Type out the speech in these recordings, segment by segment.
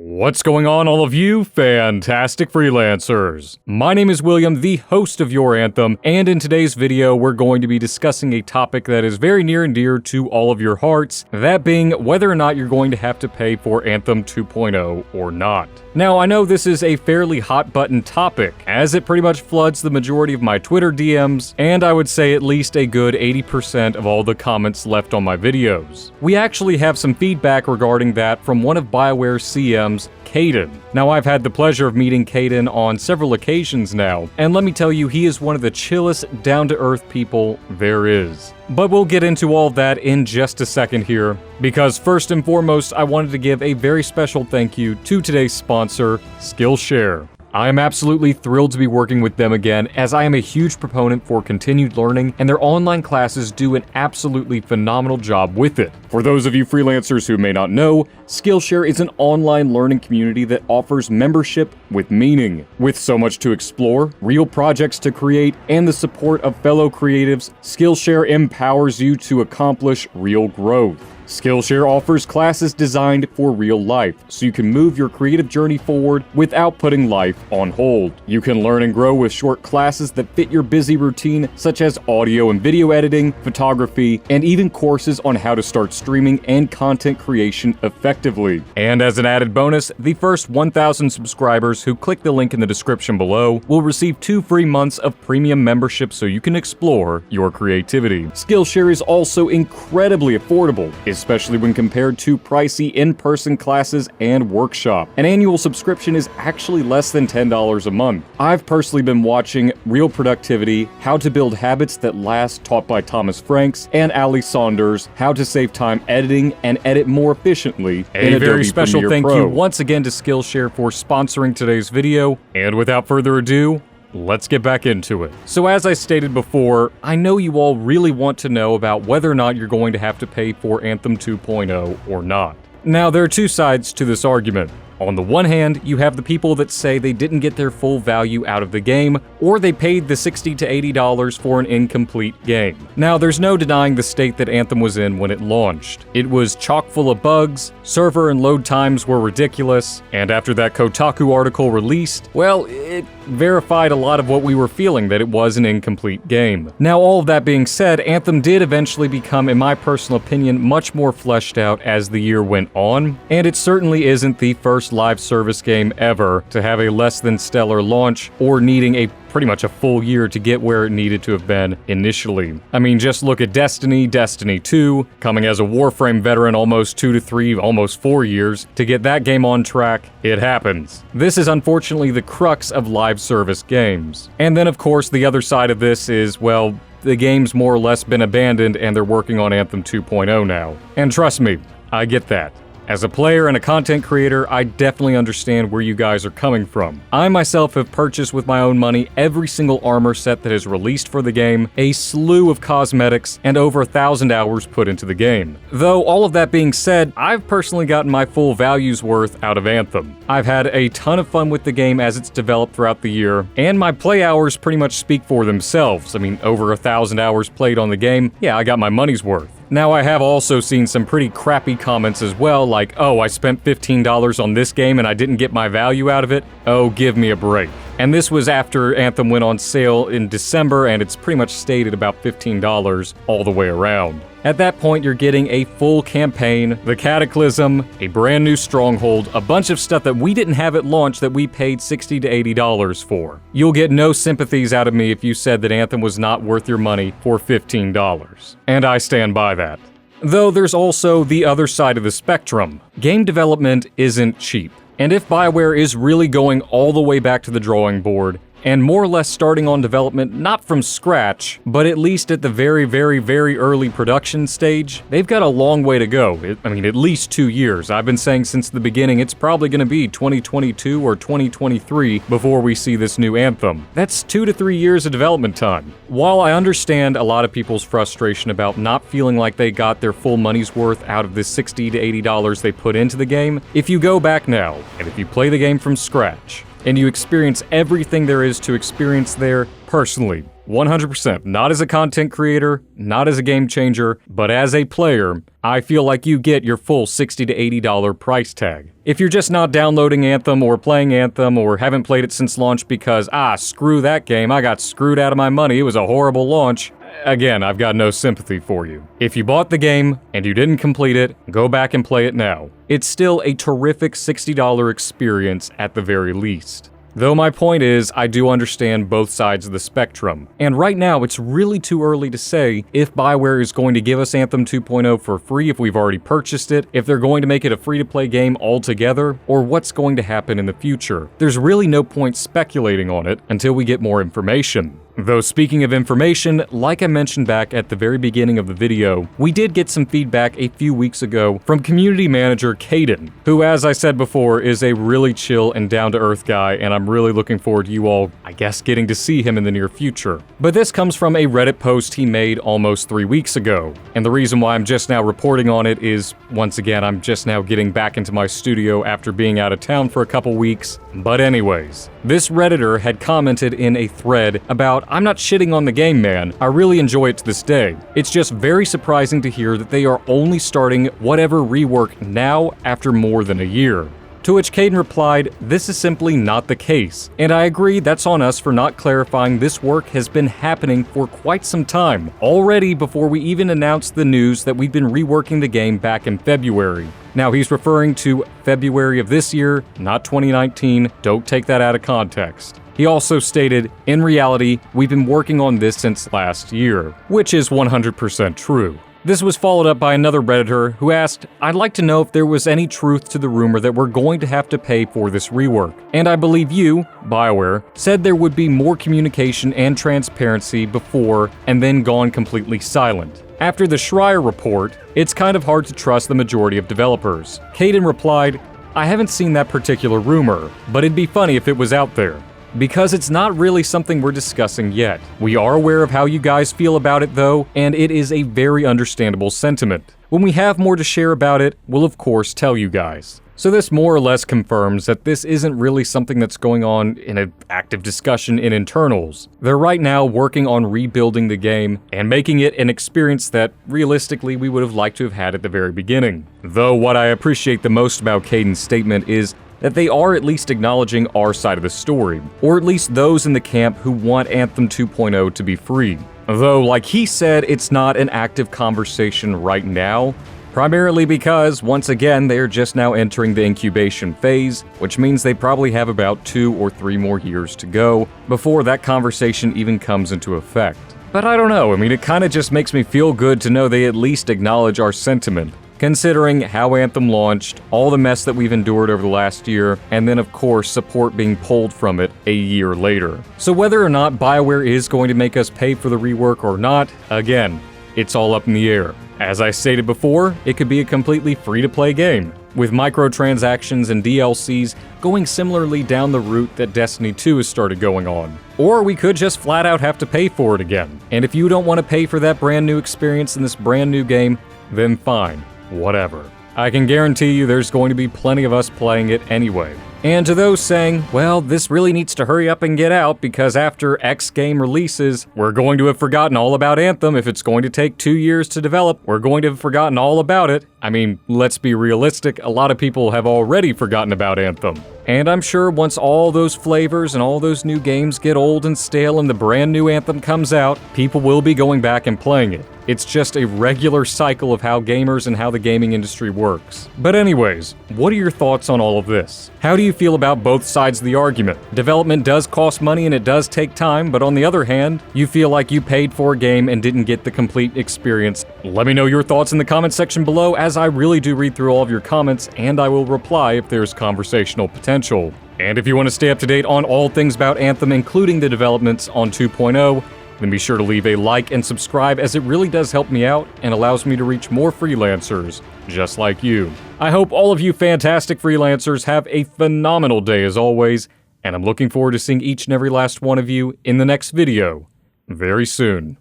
What's going on, all of you fantastic freelancers? My name is William, the host of Your Anthem, and in today's video we're going to be discussing a topic that is very near and dear to all of your hearts, that being whether or not you're going to have to pay for Anthem 2.0 or not. Now, I know this is a fairly hot-button topic, as it pretty much floods the majority of my Twitter DMs, and I would say at least a good 80% of all the comments left on my videos. We actually have some feedback regarding that from one of BioWare's CMs, Caden. Now, I've had the pleasure of meeting Caden on several occasions now, and let me tell you, he is one of the chillest, down-to-earth people there is. But we'll get into all that in just a second here, because first and foremost, I wanted to give a very special thank you to today's sponsor, Skillshare. I am absolutely thrilled to be working with them again, as I am a huge proponent for continued learning, and their online classes do an absolutely phenomenal job with it. For those of you freelancers who may not know, Skillshare is an online learning community that offers membership with meaning. With so much to explore, real projects to create, and the support of fellow creatives, Skillshare empowers you to accomplish real growth. Skillshare offers classes designed for real life, so you can move your creative journey forward without putting life on hold. You can learn and grow with short classes that fit your busy routine, such as audio and video editing, photography, and even courses on how to start streaming and content creation effectively. And as an added bonus, the first 1,000 subscribers who click the link in the description below will receive 2 free months of premium membership so you can explore your creativity. Skillshare is also incredibly affordable, especially when compared to pricey in-person classes and workshop. An annual subscription is actually less than $10 a month. I've personally been watching Real Productivity, How to Build Habits That Last, taught by Thomas Franks, and Ali Saunders, How to Save Time Editing and Edit More Efficiently in Adobe very special Premiere thank Pro. you once again to Skillshare for sponsoring today's video, and without further ado, let's get back into it. So as I stated before, I know you all really want to know about whether or not you're going to have to pay for Anthem 2.0 or not. Now, there are two sides to this argument. On the one hand, you have the people that say they didn't get their full value out of the game, or they paid the $60 to $80 for an incomplete game. Now, there's no denying the state that Anthem was in when it launched. It was chock full of bugs, server and load times were ridiculous, and after that Kotaku article released, well, it verified a lot of what we were feeling, that it was an incomplete game. Now, all of that being said, Anthem did eventually become, in my personal opinion, much more fleshed out as the year went on, and it certainly isn't the first live service game ever to have a less than stellar launch or needing a pretty much a full year to get where it needed to have been initially. I mean, just look at Destiny 2, coming as a Warframe veteran almost 2 to 3, almost 4 years, to get that game on track. It happens. This is unfortunately the crux of live service games. And then of course the other side of this is, well, the game's more or less been abandoned and they're working on Anthem 2.0 now. And trust me, I get that. As a player and a content creator, I definitely understand where you guys are coming from. I myself have purchased with my own money every single armor set that is released for the game, a slew of cosmetics, and over 1,000 hours put into the game. Though all of that being said, I've personally gotten my full value's worth out of Anthem. I've had a ton of fun with the game as it's developed throughout the year, and my play hours pretty much speak for themselves. I mean, over 1,000 hours played on the game, yeah, I got my money's worth. Now, I have also seen some pretty crappy comments as well, like, oh, I spent $15 on this game and I didn't get my value out of it. Oh, give me a break. And this was after Anthem went on sale in December, and it's pretty much stayed at about $15 all the way around. At that point, you're getting a full campaign, the Cataclysm, a brand new stronghold, a bunch of stuff that we didn't have at launch that we paid $60 to $80 for. You'll get no sympathies out of me if you said that Anthem was not worth your money for $15. And I stand by that. Though there's also the other side of the spectrum. Game development isn't cheap. And if BioWare is really going all the way back to the drawing board, and more or less starting on development not from scratch, but at least at the very, very, very early production stage, they've got a long way to go. I mean, at least 2 years. I've been saying since the beginning it's probably going to be 2022 or 2023 before we see this new Anthem. That's 2 to 3 years of development time. While I understand a lot of people's frustration about not feeling like they got their full money's worth out of the $60 to $80 they put into the game, if you go back now, and if you play the game from scratch, and you experience everything there is to experience there personally, 100%. Not as a content creator, not as a game changer, but as a player, I feel like you get your full $60 to $80 price tag. If you're just not downloading Anthem or playing Anthem or haven't played it since launch because, screw that game, I got screwed out of my money, it was a horrible launch, again, I've got no sympathy for you. If you bought the game and you didn't complete it, go back and play it now. It's still a terrific $60 experience at the very least. Though my point is, I do understand both sides of the spectrum. And right now, it's really too early to say if BioWare is going to give us Anthem 2.0 for free if we've already purchased it, if they're going to make it a free-to-play game altogether, or what's going to happen in the future. There's really no point speculating on it until we get more information. Though speaking of information, like I mentioned back at the very beginning of the video, we did get some feedback a few weeks ago from community manager Caden, who, as I said before, is a really chill and down-to-earth guy, and I'm really looking forward to you all, I guess, getting to see him in the near future. But this comes from a Reddit post he made almost 3 weeks ago, and the reason why I'm just now reporting on it is, once again, I'm just now getting back into my studio after being out of town for a couple weeks. But anyways, this Redditor had commented in a thread about, "I'm not shitting on the game, man. I really enjoy it to this day. It's just very surprising to hear that they are only starting whatever rework now after more than a year." To which Caden replied, "This is simply not the case. And I agree, that's on us for not clarifying this work has been happening for quite some time, already before we even announced the news that we've been reworking the game back in February." Now, he's referring to February of this year, not 2019. Don't take that out of context. He also stated, "In reality, we've been working on this since last year," which is 100% true. This was followed up by another Redditor who asked, "I'd like to know if there was any truth to the rumor that we're going to have to pay for this rework. And I believe you, BioWare, said there would be more communication and transparency before and then gone completely silent. After the Schreier report, it's kind of hard to trust the majority of developers." Caden replied, "I haven't seen that particular rumor, but it'd be funny if it was out there. Because it's not really something we're discussing yet. We are aware of how you guys feel about it though, and it is a very understandable sentiment. When we have more to share about it, we'll of course tell you guys." So this more or less confirms that this isn't really something that's going on in an active discussion in internals. They're right now working on rebuilding the game and making it an experience that realistically we would have liked to have had at the very beginning. Though what I appreciate the most about Caden's statement is that they are at least acknowledging our side of the story, or at least those in the camp who want Anthem 2.0 to be free. Though, like he said, it's not an active conversation right now, primarily because, once again, they are just now entering the incubation phase, which means they probably have about 2 or 3 more years to go before that conversation even comes into effect. But I don't know, I mean, it kinda just makes me feel good to know they at least acknowledge our sentiment, considering how Anthem launched, all the mess that we've endured over the last year, and then of course support being pulled from it a year later. So whether or not BioWare is going to make us pay for the rework or not, again, it's all up in the air. As I stated before, it could be a completely free-to-play game, with microtransactions and DLCs going similarly down the route that Destiny 2 has started going on. Or we could just flat out have to pay for it again. And if you don't want to pay for that brand new experience in this brand new game, then fine. Whatever. I can guarantee you there's going to be plenty of us playing it anyway. And to those saying, well, this really needs to hurry up and get out because after X game releases, we're going to have forgotten all about Anthem. If it's going to take 2 years to develop, we're going to have forgotten all about it. I mean, let's be realistic, a lot of people have already forgotten about Anthem. And I'm sure once all those flavors and all those new games get old and stale and the brand new Anthem comes out, people will be going back and playing it. It's just a regular cycle of how gamers and how the gaming industry works. But anyways, what are your thoughts on all of this? How do you feel about both sides of the argument? Development does cost money and it does take time, but on the other hand, you feel like you paid for a game and didn't get the complete experience. Let me know your thoughts in the comment section below, as I really do read through all of your comments and I will reply if there's conversational potential. And if you want to stay up to date on all things about Anthem, including the developments on 2.0, then be sure to leave a like and subscribe, as it really does help me out and allows me to reach more freelancers just like you. I hope all of you fantastic freelancers have a phenomenal day as always, and I'm looking forward to seeing each and every last one of you in the next video very soon.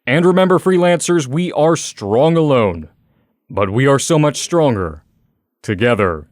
And remember, freelancers, we are strong alone, but we are so much stronger together.